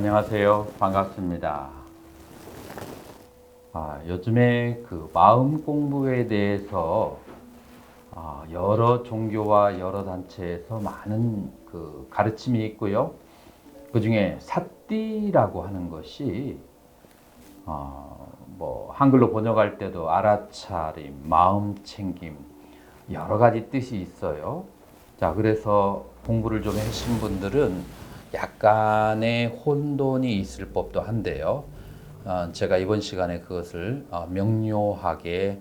안녕하세요. 반갑습니다. 요즘에 그 마음 공부에 대해서 여러 종교와 여러 단체에서 많은 그 가르침이 있고요. 그 중에 사띠라고 하는 것이 뭐 한글로 번역할 때도 알아차림, 마음 챙김 여러 가지 뜻이 있어요. 자, 그래서 공부를 좀 하신 분들은 약간의 혼돈이 있을 법도 한데요. 제가 이번 시간에 그것을 명료하게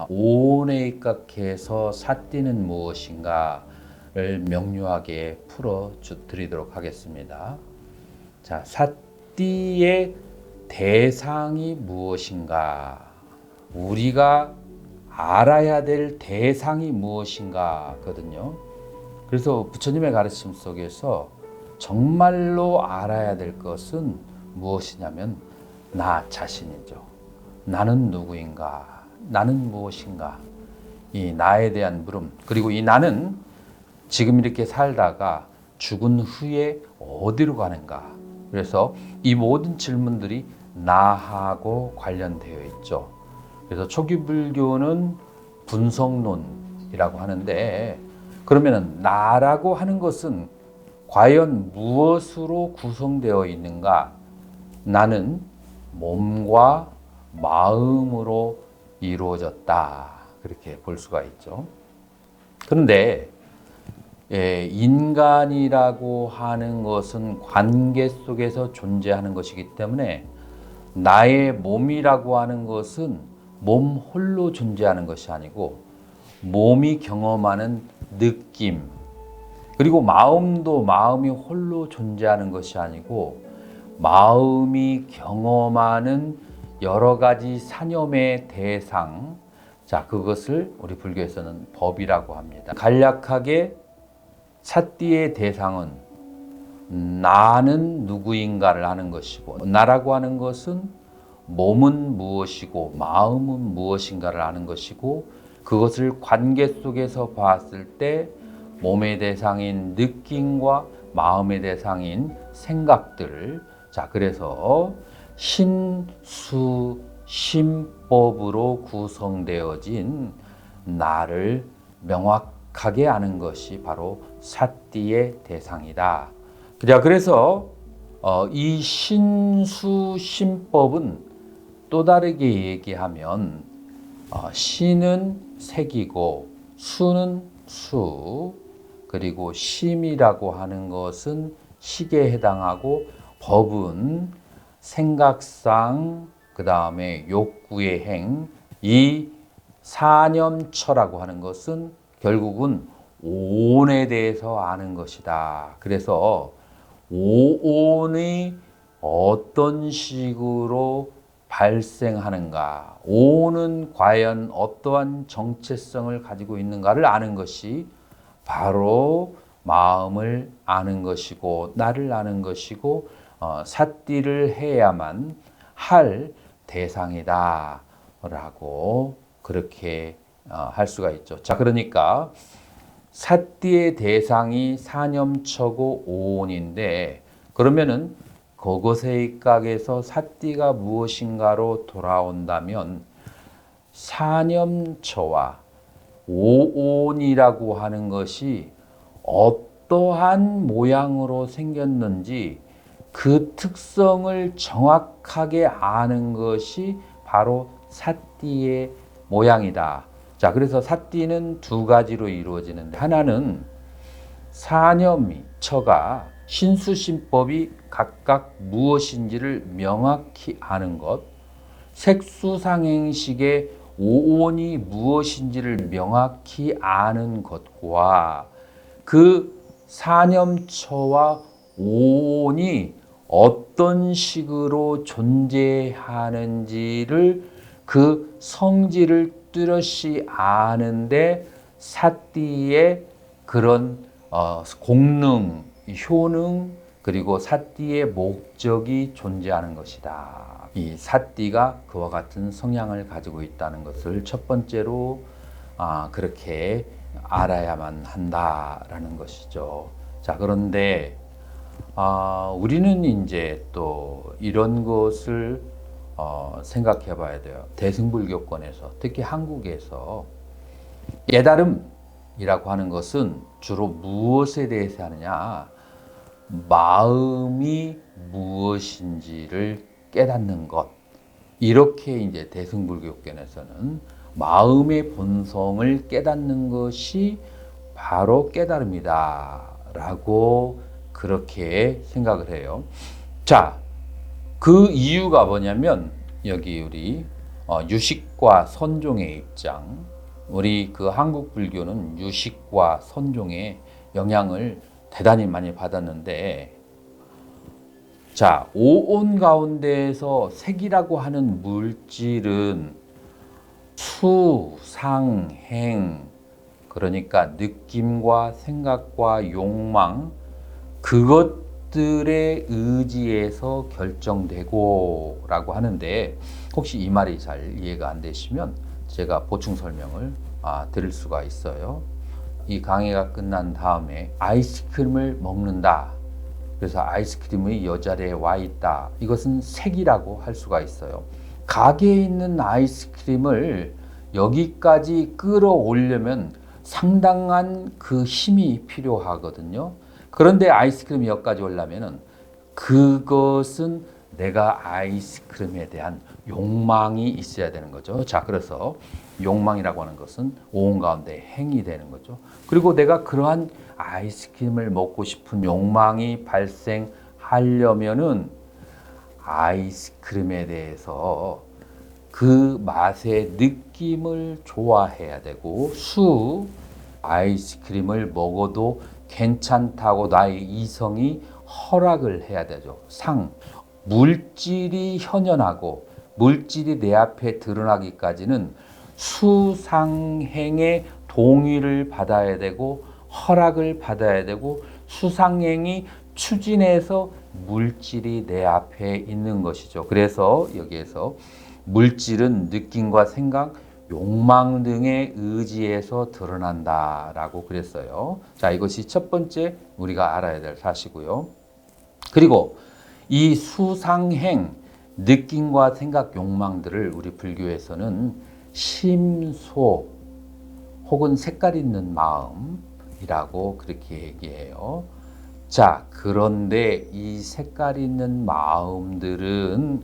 오온에 입각해서 사띠는 무엇인가를 명료하게 풀어 드리도록 하겠습니다. 자, 사띠의 대상이 무엇인가? 우리가 알아야 될 대상이 무엇인가거든요. 그래서 부처님의 가르침 속에서 정말로 알아야 될 것은 무엇이냐면 나 자신이죠. 나는 누구인가? 나는 무엇인가? 이 나에 대한 물음, 그리고 이 나는 지금 이렇게 살다가 죽은 후에 어디로 가는가? 그래서 이 모든 질문들이 나하고 관련되어 있죠. 그래서 초기 불교는 분성론이라고 하는데, 그러면은 나라고 하는 것은 과연 무엇으로 구성되어 있는가? 나는 몸과 마음으로 이루어졌다. 그렇게 볼 수가 있죠. 그런데 인간이라고 하는 것은 관계 속에서 존재하는 것이기 때문에 나의 몸이라고 하는 것은 몸 홀로 존재하는 것이 아니고 몸이 경험하는 느낌, 그리고 마음도 마음이 홀로 존재하는 것이 아니고 마음이 경험하는 여러 가지 사념의 대상, 자, 그것을 우리 불교에서는 법이라고 합니다. 간략하게 사띠의 대상은 나는 누구인가를 하는 것이고, 나라고 하는 것은 몸은 무엇이고 마음은 무엇인가를 아는 것이고, 그것을 관계 속에서 봤을 때 몸의 대상인 느낌과 마음의 대상인 생각들, 자, 그래서 신수심법으로 구성되어진 나를 명확하게 아는 것이 바로 사띠의 대상이다. 자, 그래서 이 신수심법은 또 다르게 얘기하면 신은 색이고 수는 수, 그리고 심이라고 하는 것은 식에 해당하고 법은 생각상, 그 다음에 욕구의 행, 이 사념처라고 하는 것은 결국은 오온에 대해서 아는 것이다. 그래서 오온이 어떤 식으로 발생하는가, 오온은 과연 어떠한 정체성을 가지고 있는가를 아는 것이 바로 마음을 아는 것이고 나를 아는 것이고 사띠를 해야만 할 대상이다 라고 그렇게 할 수가 있죠. 자, 그러니까 사띠의 대상이 사념처고 오온인데, 그러면은 그것에 입각해서 사띠가 무엇인가로 돌아온다면 사념처와 오온이라고 하는 것이 어떠한 모양으로 생겼는지 그 특성을 정확하게 아는 것이 바로 사띠의 모양이다. 자, 그래서 사띠는 두 가지로 이루어지는데, 하나는 사념처가 신수심법이 각각 무엇인지를 명확히 아는 것, 색수상행식의 오온이 무엇인지를 명확히 아는 것과 그 사념처와 오온이 어떤 식으로 존재하는지를 그 성질을 뚜렷이 아는데 사띠의 그런 공능, 효능, 그리고 사띠의 목적이 존재하는 것이다. 이 사띠가 그와 같은 성향을 가지고 있다는 것을 첫 번째로 그렇게 알아야만 한다라는 것이죠. 자, 그런데 우리는 이제 또 이런 것을 생각해 봐야 돼요. 대승불교권에서, 특히 한국에서 깨달음이라고 하는 것은 주로 무엇에 대해서 하느냐? 마음이 무엇인지를 깨닫는 것. 이렇게 이제 대승불교권에서는 마음의 본성을 깨닫는 것이 바로 깨달음이다 라고 그렇게 생각을 해요. 자, 그 이유가 뭐냐면 여기 우리 유식과 선종의 입장, 우리 그 한국 불교는 유식과 선종의 영향을 대단히 많이 받았는데, 자, 오온 가운데에서 색이라고 하는 물질은 수, 상, 행, 그러니까 느낌과 생각과 욕망, 그것들의 의지에서 결정되고 라고 하는데, 혹시 이 말이 잘 이해가 안 되시면 제가 보충 설명을 드릴 수가 있어요. 이 강의가 끝난 다음에 아이스크림을 먹는다. 그래서 아이스크림이 여 자리에 와 있다. 이것은 색이라고 할 수가 있어요. 가게에 있는 아이스크림을 여기까지 끌어오려면 상당한 그 힘이 필요하거든요. 그런데 아이스크림이 여기까지 오려면 그것은 내가 아이스크림에 대한 욕망이 있어야 되는 거죠. 자, 그래서 욕망이라고 하는 것은 오온 가운데 행이 되는 거죠. 그리고 내가 그러한 아이스크림을 먹고 싶은 욕망이 발생하려면은 아이스크림에 대해서 그 맛의 느낌을 좋아해야 되고, 아이스크림을 먹어도 괜찮다고 나의 이성이 허락을 해야 되죠. 물질이 현현하고 물질이 내 앞에 드러나기까지는 수상행의 동의를 받아야 되고 허락을 받아야 되고, 수상행이 추진해서 물질이 내 앞에 있는 것이죠. 그래서 여기에서 물질은 느낌과 생각, 욕망 등의 의지에서 드러난다라고 그랬어요. 자, 이것이 첫 번째 우리가 알아야 될 사실이고요. 그리고 이 수상행, 느낌과 생각, 욕망들을 우리 불교에서는 심소 혹은 색깔 있는 마음이라고 그렇게 얘기해요. 자, 그런데 이 색깔 있는 마음들은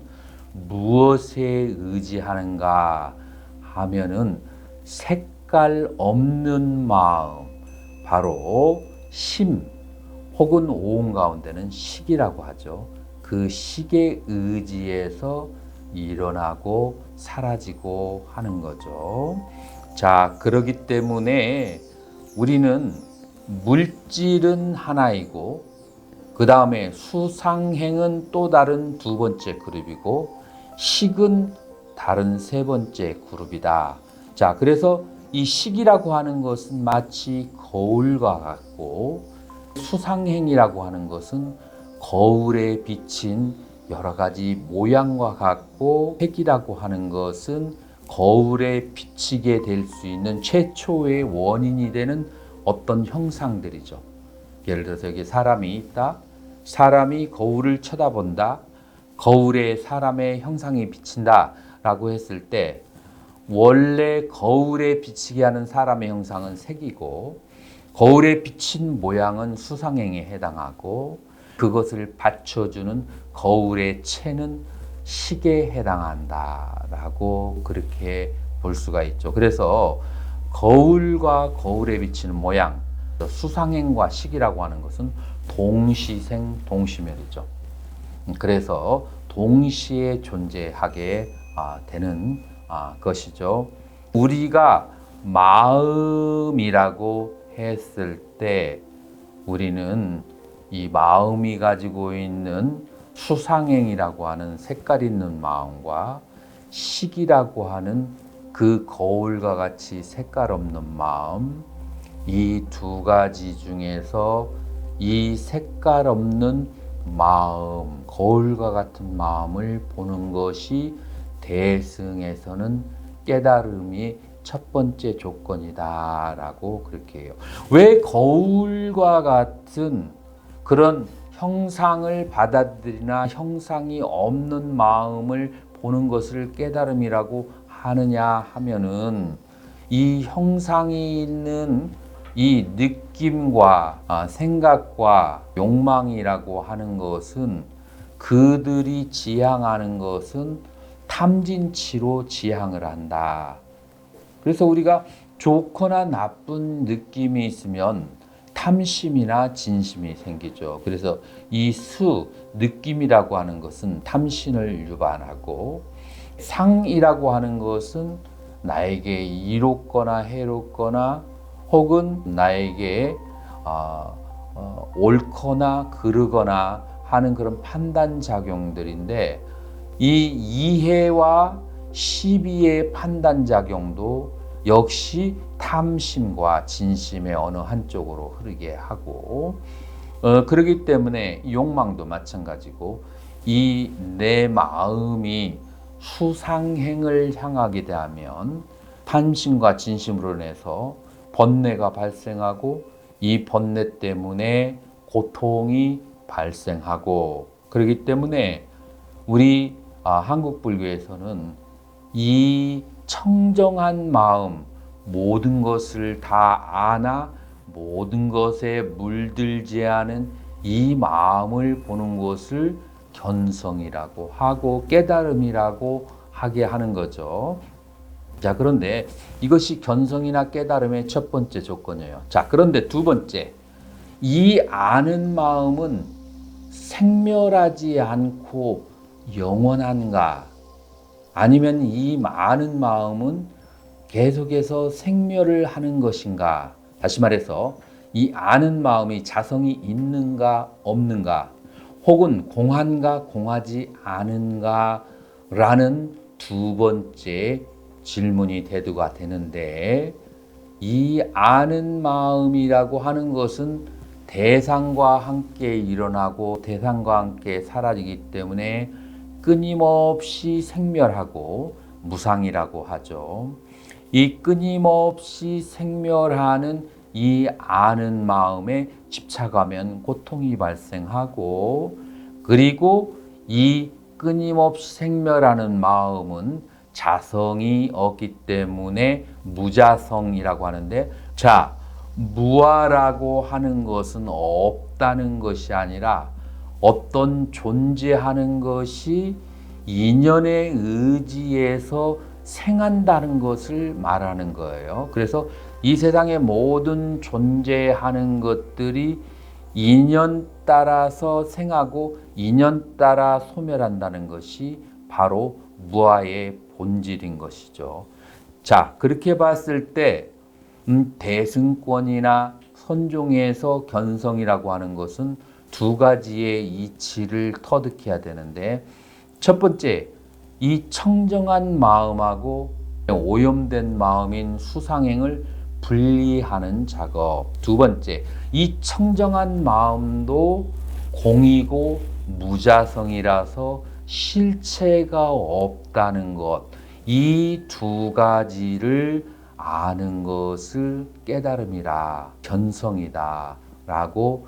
무엇에 의지하는가 하면은 색깔 없는 마음, 바로 심 혹은 오온 가운데는 식이라고 하죠. 그 식의 의지에서 일어나고 사라지고 하는 거죠. 자, 그렇기 때문에 우리는 물질은 하나이고, 그 다음에 수상행은 또 다른 두 번째 그룹이고, 식은 다른 세 번째 그룹이다. 자, 그래서 이 식이라고 하는 것은 마치 거울과 같고, 수상행이라고 하는 것은 거울에 비친 여러 가지 모양과 같고, 색이라고 하는 것은 거울에 비치게 될 수 있는 최초의 원인이 되는 어떤 형상들이죠. 예를 들어서 여기 사람이 있다. 사람이 거울을 쳐다본다. 거울에 사람의 형상이 비친다 라고 했을 때, 원래 거울에 비치게 하는 사람의 형상은 색이고, 거울에 비친 모양은 수상행에 해당하고, 그것을 받쳐주는 거울의 체는 식에 해당한다라고 그렇게 볼 수가 있죠. 그래서 거울과 거울에 비치는 모양, 수상행과 식이라고 하는 것은 동시생 동시멸이죠. 그래서 동시에 존재하게 되는 것이죠. 우리가 마음이라고 했을 때 우리는 이 마음이 가지고 있는 수상행이라고 하는 색깔 있는 마음과 식이라고 하는 그 거울과 같이 색깔 없는 마음, 이 두 가지 중에서 이 색깔 없는 마음, 거울과 같은 마음을 보는 것이 대승에서는 깨달음이 첫 번째 조건이다라고 그렇게 해요. 왜 거울과 같은 그런 형상을 받아들이나 형상이 없는 마음을 보는 것을 깨달음이라고 하느냐 하면은 이 형상이 있는 이 느낌과 생각과 욕망이라고 하는 것은 그들이 지향하는 것은 탐진치로 지향을 한다. 그래서 우리가 좋거나 나쁜 느낌이 있으면 탐심이나 진심이 생기죠. 그래서 이 느낌이라고 하는 것은 탐심을 유발하고, 상이라고 하는 것은 나에게 이롭거나 해롭거나 혹은 나에게 옳거나 그르거나 하는 그런 판단 작용들인데, 이 이해와 시비의 판단 작용도 역시 탐심과 진심의 어느 한쪽으로 흐르게 하고, 그렇기 때문에 욕망도 마찬가지고, 이 내 마음이 수상행을 향하게 되면 탐심과 진심으로 인해서 번뇌가 발생하고, 이 번뇌 때문에 고통이 발생하고, 그렇기 때문에 우리 한국 불교에서는 이 청정한 마음, 모든 것을 다 아나 모든 것에 물들지 않은 이 마음을 보는 것을 견성이라고 하고 깨달음이라고 하게 하는 거죠. 자, 그런데 이것이 견성이나 깨달음의 첫 번째 조건이에요. 자, 그런데 두 번째, 이 아는 마음은 생멸하지 않고 영원한가? 아니면 이 아는 마음은 계속해서 생멸을 하는 것인가? 다시 말해서 이 아는 마음이 자성이 있는가 없는가, 혹은 공한가 공하지 않은가 라는 두 번째 질문이 대두가 되는데, 이 아는 마음이라고 하는 것은 대상과 함께 일어나고 대상과 함께 사라지기 때문에 끊임없이 생멸하고 무상이라고 하죠. 이 끊임없이 생멸하는 이 아는 마음에 집착하면 고통이 발생하고, 그리고 이 끊임없이 생멸하는 마음은 자성이 없기 때문에 무자성이라고 하는데, 자, 무아라고 하는 것은 없다는 것이 아니라 어떤 존재하는 것이 인연에 의지해서 생한다는 것을 말하는 거예요. 그래서 이 세상의 모든 존재하는 것들이 인연 따라서 생하고 인연 따라 소멸한다는 것이 바로 무아의 본질인 것이죠. 자, 그렇게 봤을 때 대승권이나 선종에서 견성이라고 하는 것은 두 가지의 이치를 터득해야 되는데, 첫 번째, 이 청정한 마음하고 오염된 마음인 수상행을 분리하는 작업. 두 번째, 이 청정한 마음도 공이고 무자성이라서 실체가 없다는 것, 이 두 가지를 아는 것을 깨달음이라, 견성이다 라고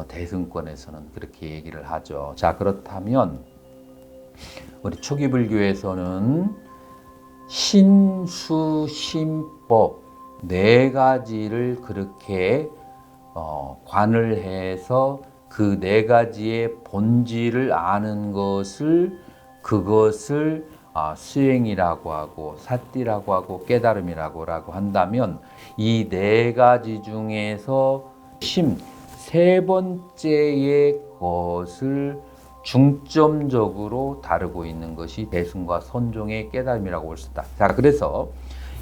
대승권에서는 그렇게 얘기를 하죠. 자, 그렇다면 우리 초기 불교에서는 신수 신법 네 가지를 그렇게 관을 해서 그 네 가지의 본질을 아는 것을, 그것을 수행이라고 하고 사띠라고 하고 깨달음이라고 한다면, 이 네 가지 중에서 세 번째의 것을 중점적으로 다루고 있는 것이 대승과 선종의 깨달음이라고 볼 수 있다. 자, 그래서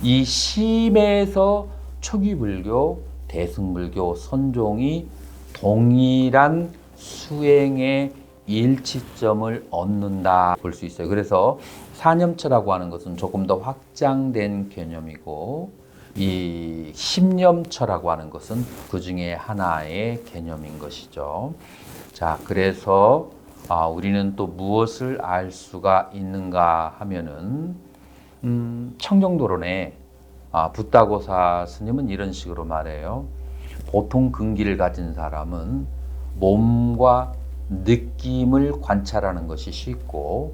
이 심에서 초기 불교, 대승불교, 선종이 동일한 수행의 일치점을 얻는다 볼 수 있어요. 그래서 사념처라고 하는 것은 조금 더 확장된 개념이고, 이 심념처라고 하는 것은 그 중에 하나의 개념인 것이죠. 자, 그래서 우리는 또 무엇을 알 수가 있는가 하면은 청정도론에 붓다고사 스님은 이런 식으로 말해요. 보통 근기를 가진 사람은 몸과 느낌을 관찰하는 것이 쉽고,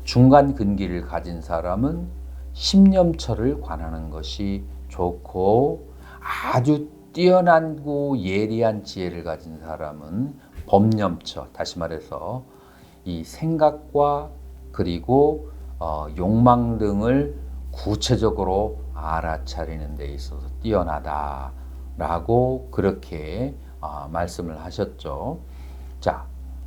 중간 근기를 가진 사람은 신념처를 관하는 것이 좋고, 아주 뛰어나고 예리한 지혜를 가진 사람은 법념처, 다시 말해서 이 생각과 그리고 욕망 등을 구체적으로 알아차리는 데 있어서 뛰어나다라고 그렇게 말씀을 하셨죠. 자,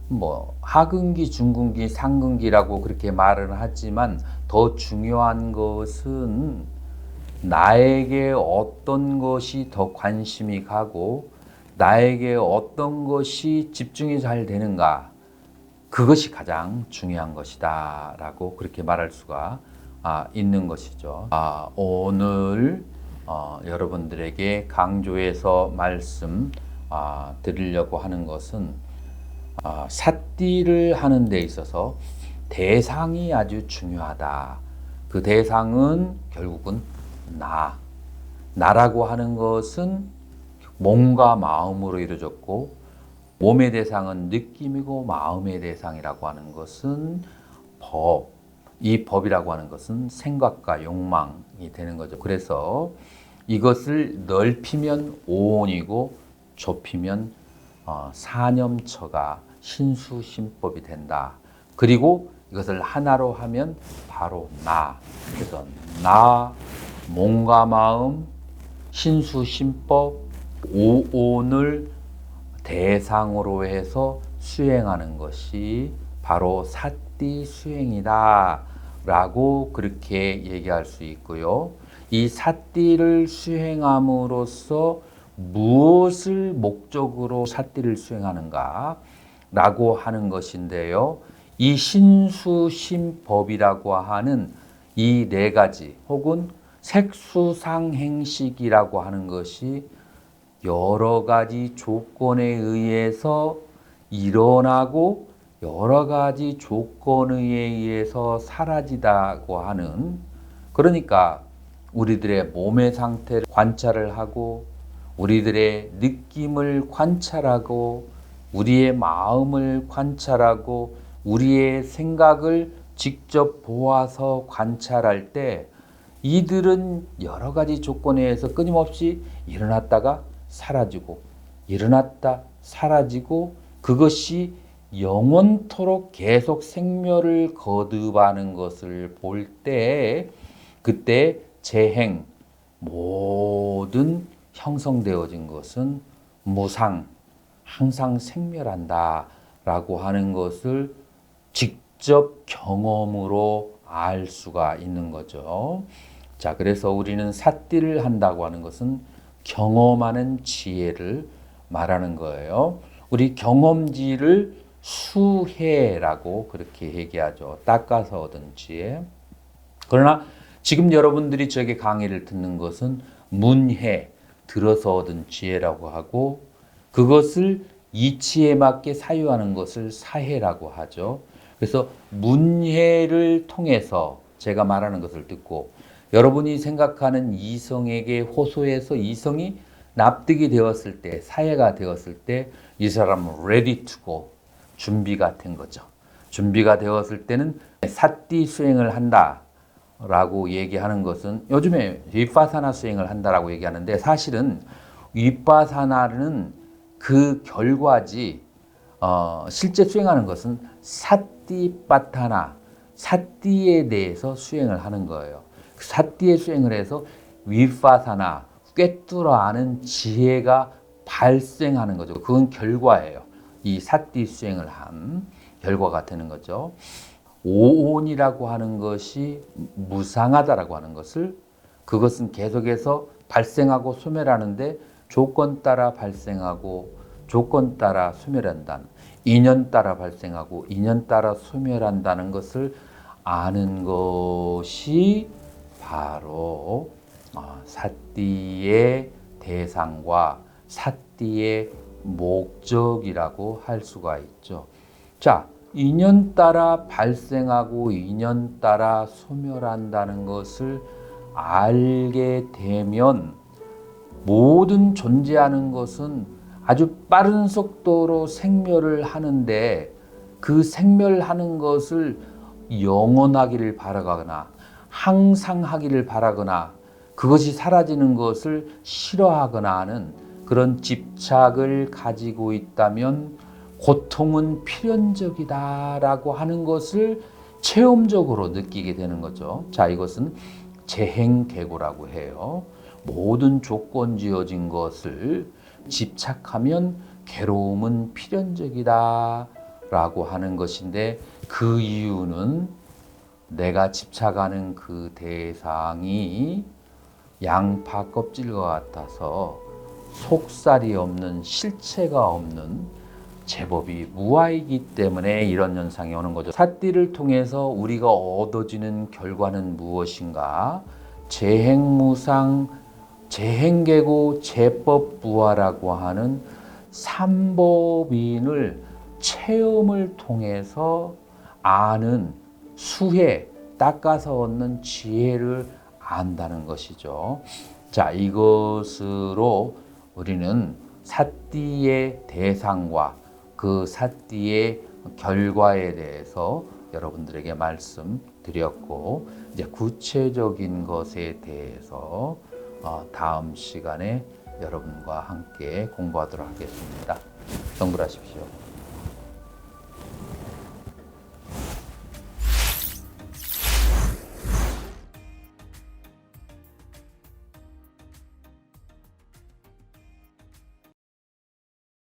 뭐 하근기, 중근기, 상근기라고 그렇게 말은 하지만 더 중요한 것은 나에게 어떤 것이 더 관심이 가고 나에게 어떤 것이 집중이 잘 되는가, 그것이 가장 중요한 것이다 라고 그렇게 말할 수가 있는 것이죠. 오늘 여러분들에게 강조해서 말씀 드리려고 하는 것은 삿띠를 하는 데 있어서 대상이 아주 중요하다. 그 대상은 결국은 나라고 하는 것은 몸과 마음으로 이루어졌고, 몸의 대상은 느낌이고 마음의 대상이라고 하는 것은 법. 이 법이라고 하는 것은 생각과 욕망이 되는 거죠. 그래서 이것을 넓히면 오온이고 좁히면 사념처가 신수신법이 된다. 그리고 이것을 하나로 하면 바로 나. 그래서 나, 몸과 마음, 신수신법, 오온을 대상으로 해서 수행하는 것이 바로 삿띠 수행이다 라고 그렇게 얘기할 수 있고요. 이 삿띠를 수행함으로써 무엇을 목적으로 삿띠를 수행하는가 라고 하는 것인데요. 이 신수신법이라고 하는 이 네 가지 혹은 색수상행식이라고 하는 것이 여러 가지 조건에 의해서 일어나고 여러 가지 조건에 의해서 사라지다고 하는, 그러니까 우리들의 몸의 상태를 관찰을 하고 우리들의 느낌을 관찰하고 우리의 마음을 관찰하고 우리의 생각을 직접 보아서 관찰할 때 이들은 여러 가지 조건에 의해서 끊임없이 일어났다가 사라지고 일어났다 사라지고, 그것이 영원토록 계속 생멸을 거듭하는 것을 볼 때 그때 재행, 모든 형성되어진 것은 무상, 항상 생멸한다 라고 하는 것을 직접 경험으로 알 수가 있는 거죠. 자, 그래서 우리는 삿띠를 한다고 하는 것은 경험하는 지혜를 말하는 거예요. 우리 경험지를 수혜라고 그렇게 얘기하죠. 닦아서 얻은 지혜. 그러나 지금 여러분들이 저에게 강의를 듣는 것은 문혜, 들어서 얻은 지혜라고 하고, 그것을 이치에 맞게 사유하는 것을 사혜라고 하죠. 그래서 문혜를 통해서 제가 말하는 것을 듣고 여러분이 생각하는 이성에게 호소해서 이성이 납득이 되었을 때, 사회가 되었을 때 이 사람은 ready to go, 준비가 된 거죠. 준비가 되었을 때는 삿띠 수행을 한다라고 얘기하는 것은, 요즘에 윗바사나 수행을 한다라고 얘기하는데 사실은 윗바사나는 그 결과지, 실제 수행하는 것은 삿띠빠타나, 삿띠에 대해서 수행을 하는 거예요. 삿띠의 수행을 해서 윗바사나, 꿰뚫어 아는 지혜가 발생하는 거죠. 그건 결과예요. 이 삿띠 수행을 한 결과가 되는 거죠. 오온이라고 하는 것이 무상하다라고 하는 것을, 그것은 계속해서 발생하고 소멸하는데 조건 따라 발생하고 조건 따라 소멸한다는, 인연 따라 발생하고 인연 따라 소멸한다는 것을 아는 것이 바로 삿띠의 대상과 삿띠의 목적이라고 할 수가 있죠. 자, 인연 따라 발생하고 인연 따라 소멸한다는 것을 알게 되면 모든 존재하는 것은 아주 빠른 속도로 생멸을 하는데 그 생멸하는 것을 영원하기를 바라거나 항상 하기를 바라거나 그것이 사라지는 것을 싫어하거나 하는 그런 집착을 가지고 있다면 고통은 필연적이다라고 하는 것을 체험적으로 느끼게 되는 거죠. 자, 이것은 재행계고라고 해요. 모든 조건 지어진 것을 집착하면 괴로움은 필연적이다라고 하는 것인데 그 이유는 내가 집착하는 그 대상이 양파 껍질과 같아서 속살이 없는 실체가 없는 제법이 무아이기 때문에 이런 현상이 오는 거죠. 삿띠를 통해서 우리가 얻어지는 결과는 무엇인가? 재행무상, 재행계고, 재법부화라고 하는 삼법인을 체험을 통해서 아는 수혜, 닦아서 얻는 지혜를 안다는 것이죠. 자, 이것으로 우리는 삿띠의 대상과 그 삿띠의 결과에 대해서 여러분들에게 말씀드렸고, 이제 구체적인 것에 대해서 다음 시간에 여러분과 함께 공부하도록 하겠습니다. 동글하십시오.